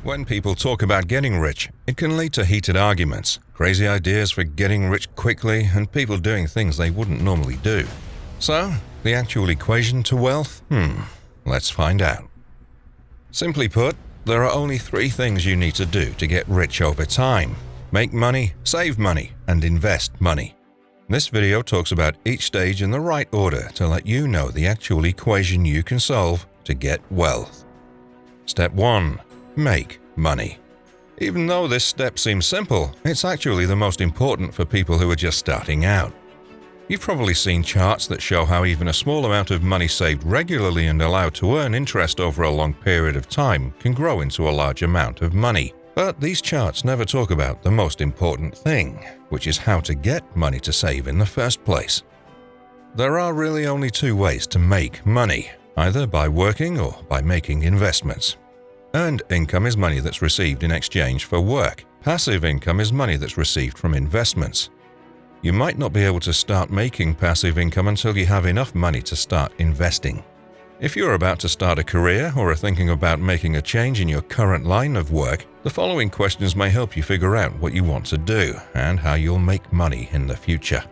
When people talk about getting rich, it can lead to heated arguments, crazy ideas for getting rich quickly, and people doing things they wouldn't normally do. So, the actual equation to wealth? Let's find out. Simply put, there are only 3 things you need to do to get rich over time: make money, save money, and invest money. This video talks about each stage in the right order to let you know the actual equation you can solve to get wealth. Step 1. Make money. Even though this step seems simple, it's actually the most important for people who are just starting out. You've probably seen charts that show how even a small amount of money saved regularly and allowed to earn interest over a long period of time can grow into a large amount of money. But these charts never talk about the most important thing, which is how to get money to save in the first place. There are really only 2 ways to make money, either by working or by making investments. Earned income is money that's received in exchange for work. Passive income is money that's received from investments. You might not be able to start making passive income until you have enough money to start investing. If you're about to start a career or are thinking about making a change in your current line of work, the following questions may help you figure out what you want to do and how you'll make money in the future.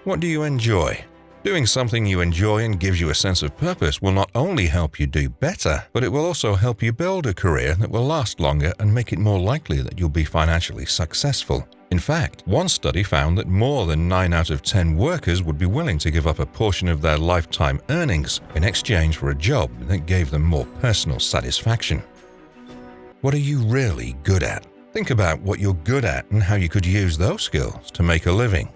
What do you enjoy? Doing something you enjoy and gives you a sense of purpose will not only help you do better, but it will also help you build a career that will last longer and make it more likely that you'll be financially successful. In fact, one study found that more than 9 out of 10 workers would be willing to give up a portion of their lifetime earnings in exchange for a job that gave them more personal satisfaction. What are you really good at? Think about what you're good at and how you could use those skills to make a living.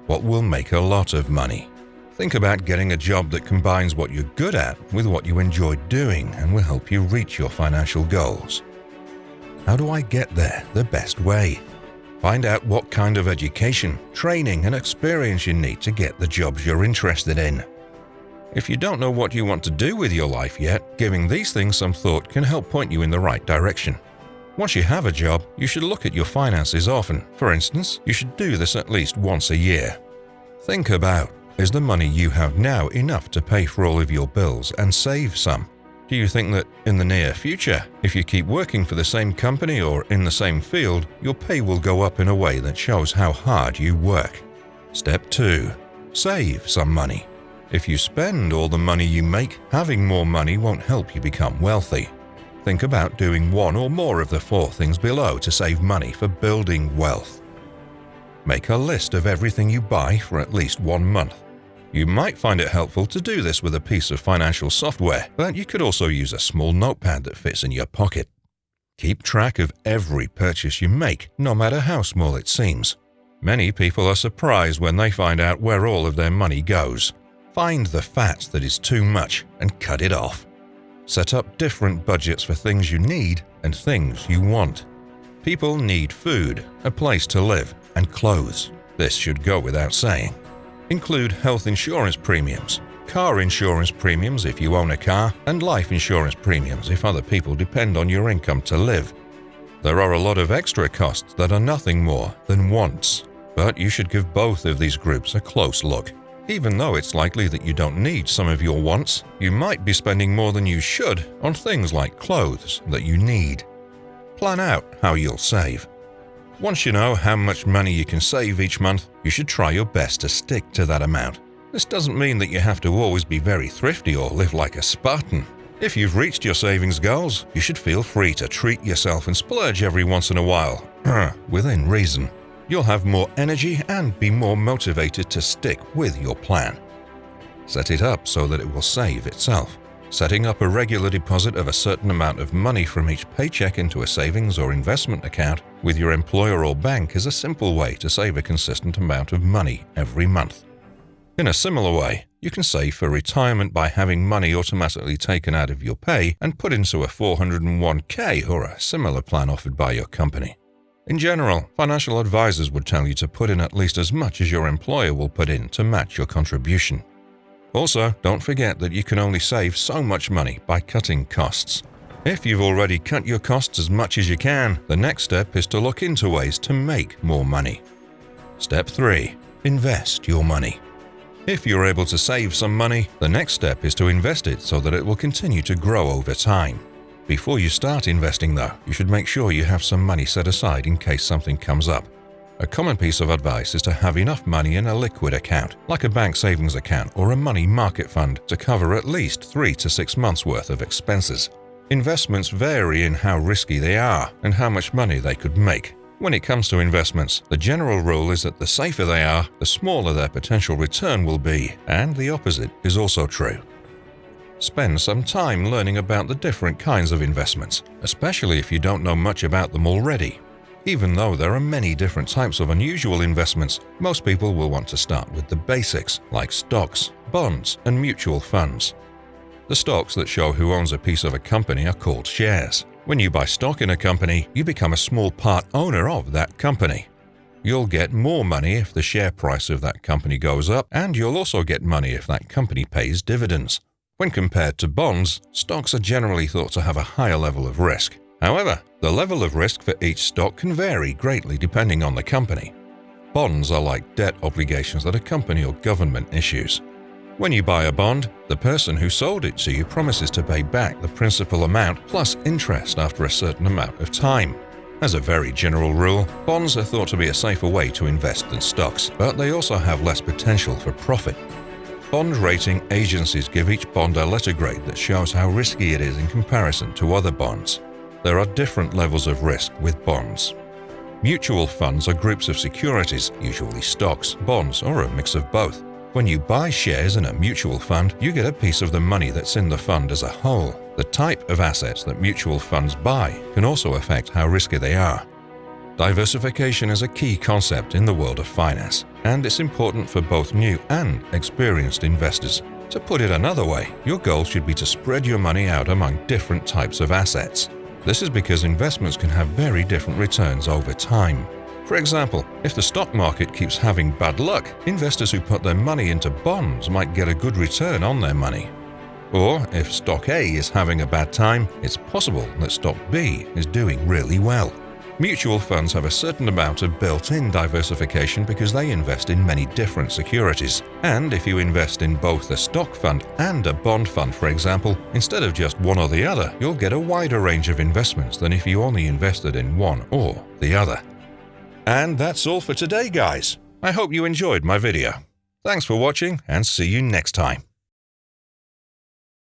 What will make a lot of money? Think about getting a job that combines what you're good at with what you enjoy doing and will help you reach your financial goals. How do I get there the best way? Find out what kind of education, training, and experience you need to get the jobs you're interested in. If you don't know what you want to do with your life yet, giving these things some thought can help point you in the right direction. Once you have a job, you should look at your finances often. For instance, you should do this at least once a year. Think about, is the money you have now enough to pay for all of your bills and save some? Do you think that in the near future, if you keep working for the same company or in the same field, your pay will go up in a way that shows how hard you work? Step 2. Save some money. If you spend all the money you make, having more money won't help you become wealthy. Think about doing one or more of the 4 things below to save money for building wealth. Make a list of everything you buy for at least 1 month. You might find it helpful to do this with a piece of financial software, but you could also use a small notepad that fits in your pocket. Keep track of every purchase you make, no matter how small it seems. Many people are surprised when they find out where all of their money goes. Find the fat that is too much and cut it off. Set up different budgets for things you need and things you want. People need food, a place to live, and clothes. This should go without saying. Include health insurance premiums, car insurance premiums if you own a car, and life insurance premiums if other people depend on your income to live. There are a lot of extra costs that are nothing more than wants, but you should give both of these groups a close look. Even though it's likely that you don't need some of your wants, you might be spending more than you should on things like clothes that you need. Plan out how you'll save. Once you know how much money you can save each month, you should try your best to stick to that amount. This doesn't mean that you have to always be very thrifty or live like a Spartan. If you've reached your savings goals, you should feel free to treat yourself and splurge every once in a while, within reason. You'll have more energy and be more motivated to stick with your plan. Set it up so that it will save itself. Setting up a regular deposit of a certain amount of money from each paycheck into a savings or investment account with your employer or bank is a simple way to save a consistent amount of money every month. In a similar way, you can save for retirement by having money automatically taken out of your pay and put into a 401k or a similar plan offered by your company. In general, financial advisors would tell you to put in at least as much as your employer will put in to match your contribution. Also, don't forget that you can only save so much money by cutting costs. If you've already cut your costs as much as you can, the next step is to look into ways to make more money. Step 3. Invest your money. If you're able to save some money, the next step is to invest it so that it will continue to grow over time. Before you start investing though, you should make sure you have some money set aside in case something comes up. A common piece of advice is to have enough money in a liquid account, like a bank savings account or a money market fund, to cover at least 3 to 6 months' worth of expenses. Investments vary in how risky they are and how much money they could make. When it comes to investments, the general rule is that the safer they are, the smaller their potential return will be, and the opposite is also true. Spend some time learning about the different kinds of investments, especially if you don't know much about them already. Even though there are many different types of unusual investments, most people will want to start with the basics, like stocks, bonds, and mutual funds. The stocks that show who owns a piece of a company are called shares. When you buy stock in a company, you become a small part owner of that company. You'll get more money if the share price of that company goes up, and you'll also get money if that company pays dividends. When compared to bonds, stocks are generally thought to have a higher level of risk. However, the level of risk for each stock can vary greatly depending on the company. Bonds are like debt obligations that a company or government issues. When you buy a bond, the person who sold it to you promises to pay back the principal amount plus interest after a certain amount of time. As a very general rule, bonds are thought to be a safer way to invest than stocks, but they also have less potential for profit. Bond rating agencies give each bond a letter grade that shows how risky it is in comparison to other bonds. There are different levels of risk with bonds. Mutual funds are groups of securities, usually stocks, bonds, or a mix of both. When you buy shares in a mutual fund, you get a piece of the money that's in the fund as a whole. The type of assets that mutual funds buy can also affect how risky they are. Diversification is a key concept in the world of finance, and it's important for both new and experienced investors. To put it another way, your goal should be to spread your money out among different types of assets. This is because investments can have very different returns over time. For example, if the stock market keeps having bad luck, investors who put their money into bonds might get a good return on their money. Or if stock A is having a bad time, it's possible that stock B is doing really well. Mutual funds have a certain amount of built-in diversification because they invest in many different securities. And if you invest in both a stock fund and a bond fund, for example, instead of just one or the other, you'll get a wider range of investments than if you only invested in one or the other. And that's all for today, guys. I hope you enjoyed my video. Thanks for watching, and see you next time.